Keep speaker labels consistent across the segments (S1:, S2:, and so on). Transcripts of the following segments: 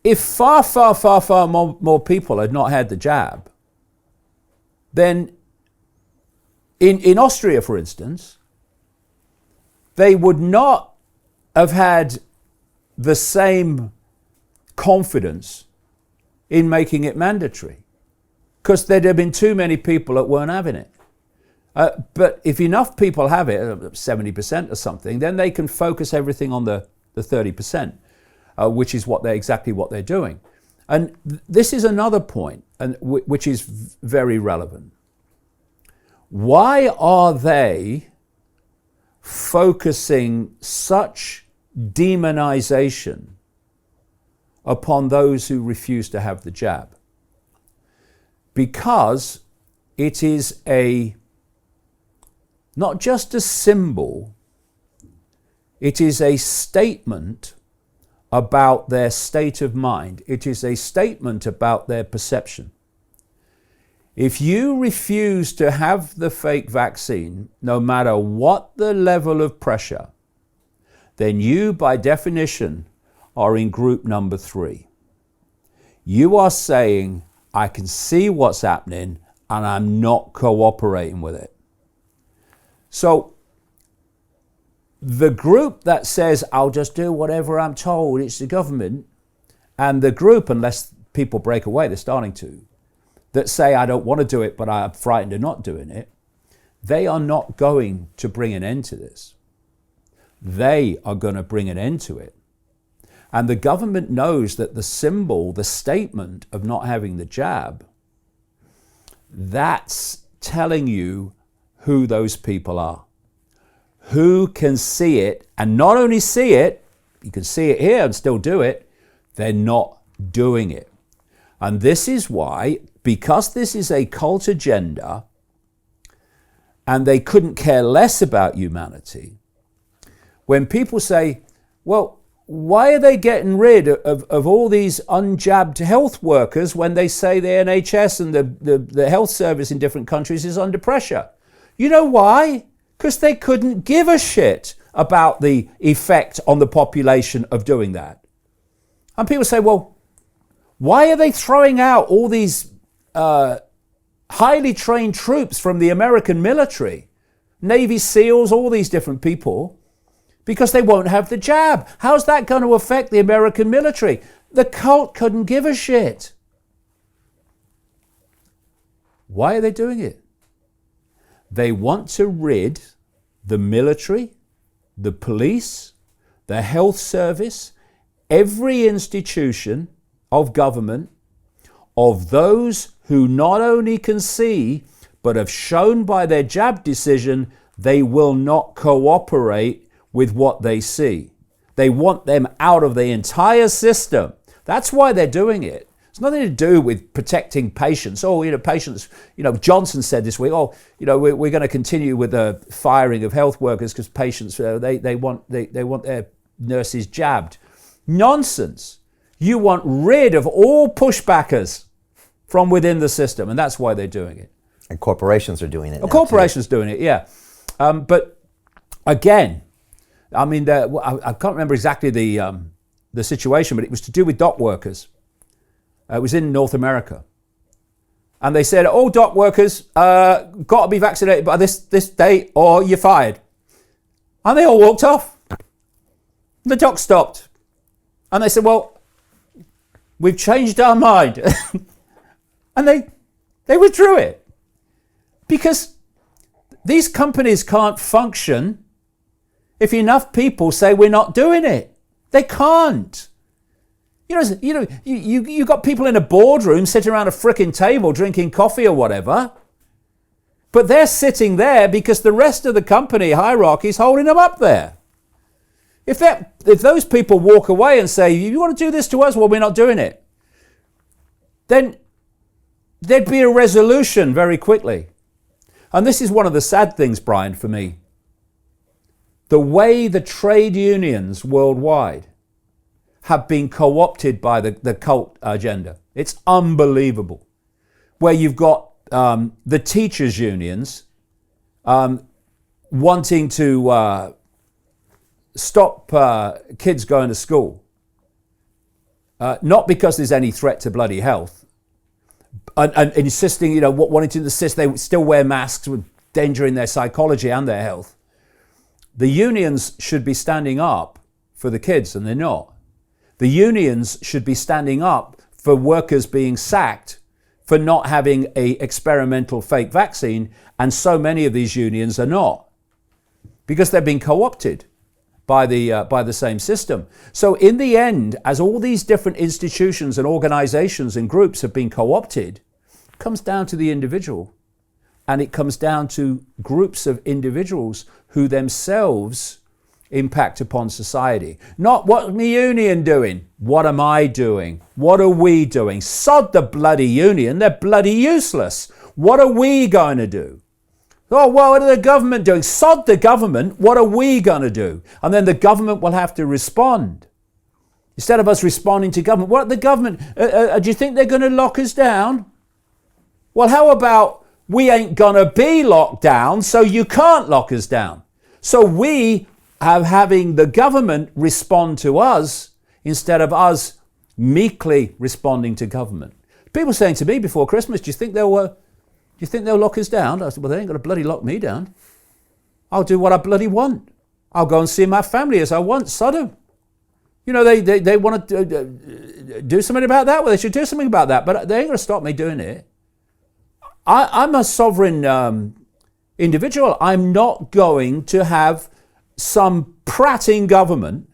S1: if far more people had not had the jab, then in Austria, for instance, they would not have had the same confidence in making it mandatory, because there'd have been too many people that weren't having it. But if enough people have it, 70% or something, then they can focus everything on the 30%, which is exactly what they're doing. And this is another point, and which is very relevant. Why are they focusing such demonization upon those who refuse to have the jab? Because it is not just a symbol, it is a statement about their state of mind. It is a statement about their perception. If you refuse to have the fake vaccine, no matter what the level of pressure, then you, by definition, are in group number 3. You are saying, I can see what's happening and I'm not cooperating with it. So the group that says, I'll just do whatever I'm told, it's the government, and the group, unless people break away, they're starting to, that say, I don't want to do it, but I'm frightened of not doing it, they are not going to bring an end to this. They are going to bring an end to it. And the government knows that the symbol, the statement of not having the jab, that's telling you who those people are. Who can see it, and not only see it, you can see it here and still do it, they're not doing it. And this is why, because this is a cult agenda, and they couldn't care less about humanity, when people say, well, why are they getting rid of all these unjabbed health workers when they say the NHS and the health service in different countries is under pressure? You know why? Because they couldn't give a shit about the effect on the population of doing that. And people say, well, why are they throwing out all these highly trained troops from the American military, Navy SEALs, all these different people? Because they won't have the jab. How's that going to affect the American military? The cult couldn't give a shit. Why are they doing it? They want to rid the military, the police, the health service, every institution of government, of those who not only can see, but have shown by their jab decision, they will not cooperate with what they see. They want them out of the entire system. That's why they're doing it. It's nothing to do with protecting patients. Patients, Johnson said this week, we're going to continue with the firing of health workers because patients, they want their nurses jabbed. Nonsense. You want rid of all pushbackers from within the system, and that's why they're doing it.
S2: And corporations are doing it now,
S1: corporations doing it, yeah. But again, I mean, I can't remember exactly the situation, but it was to do with dock workers. It was in North America. And they said, all dock workers got to be vaccinated by this date or you're fired. And they all walked off. The dock stopped. And they said, well, we've changed our mind. And they withdrew it. Because these companies can't function if enough people say we're not doing it. They can't. You got people in a boardroom sitting around a frickin' table drinking coffee or whatever, but they're sitting there because the rest of the company hierarchy is holding them up there. If those people walk away and say, you want to do this to us? Well, we're not doing it. Then there'd be a resolution very quickly. And this is one of the sad things, Brian, for me. The way the trade unions worldwide have been co-opted by the cult agenda. It's unbelievable. Where you've got the teachers' unions wanting to stop kids going to school not because there's any threat to bloody health, and insisting, wanting to insist they still wear masks with endangering their psychology and their health. The unions should be standing up for the kids, and they're not. The unions should be standing up for workers being sacked for not having a experimental fake vaccine, and so many of these unions are not, because they've been co-opted by the same system. So in the end, as all these different institutions and organizations and groups have been co-opted, it comes down to the individual, and it comes down to groups of individuals who themselves impact upon society. Not what the union doing, what am I doing? What are we doing? Sod the bloody union, they're bloody useless. What are we going to do? Oh, well, what are the government doing? Sod the government, what are we going to do? And then the government will have to respond. Instead of us responding to government, what the government, do you think they're going to lock us down? Well, how about we ain't going to be locked down, so you can't lock us down. So we are having the government respond to us instead of us meekly responding to government. People saying to me before Christmas, do you think they'll lock us down? I said, well, they ain't going to bloody lock me down. I'll do what I bloody want. I'll go and see my family as I want. Sodom. They want to do something about that. Well, they should do something about that, but they ain't going to stop me doing it. I'm a sovereign individual. I'm not going to have some prating government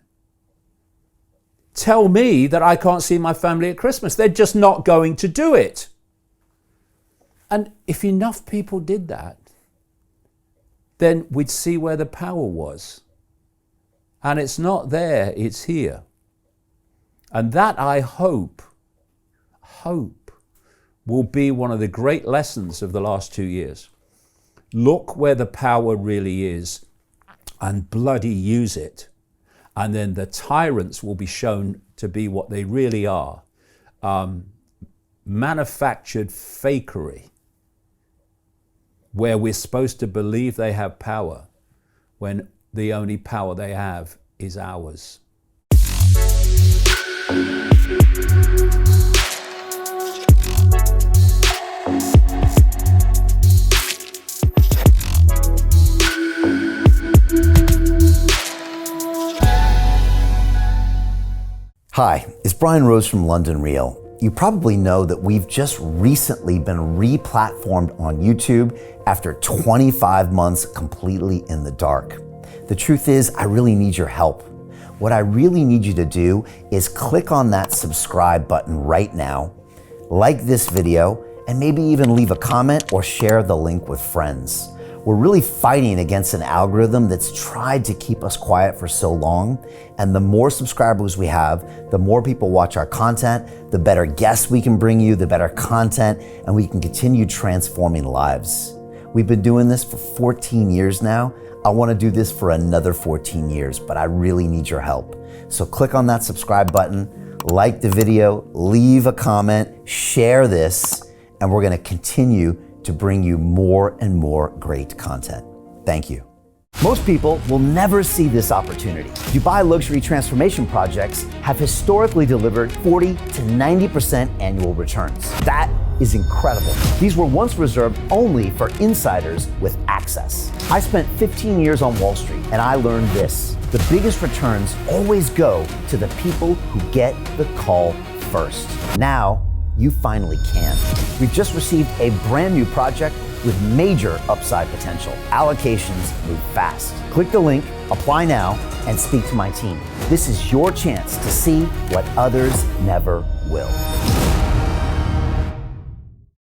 S1: tell me that I can't see my family at Christmas. They're just not going to do it. And if enough people did that, then we'd see where the power was. And it's not there, it's here. And that, I hope, will be one of the great lessons of the last 2 years. Look where the power really is and bloody use it. And then the tyrants will be shown to be what they really are. Manufactured fakery, where we're supposed to believe they have power when the only power they have is ours.
S2: Hi, it's Brian Rose from London Real. You probably know that we've just recently been re-platformed on YouTube after 25 months completely in the dark. The truth is, I really need your help. What I really need you to do is click on that subscribe button right now, like this video, and maybe even leave a comment or share the link with friends. We're really fighting against an algorithm that's tried to keep us quiet for so long. And the more subscribers we have, the more people watch our content, the better guests we can bring you, the better content, and we can continue transforming lives. We've been doing this for 14 years now. I want to do this for another 14 years, but I really need your help. So click on that subscribe button, like the video, leave a comment, share this, and we're going to continue to bring you more and more great content. Thank you. Most people will never see this opportunity. Dubai luxury transformation projects have historically delivered 40 to 90% annual returns. That is incredible. These were once reserved only for insiders with access. I spent 15 years on Wall Street, and I learned this: the biggest returns always go to the people who get the call first. Now, you finally can. We've just received a brand new project with major upside potential. Allocations move fast. Click the link, apply now, and speak to my team. This is your chance to see what others never will.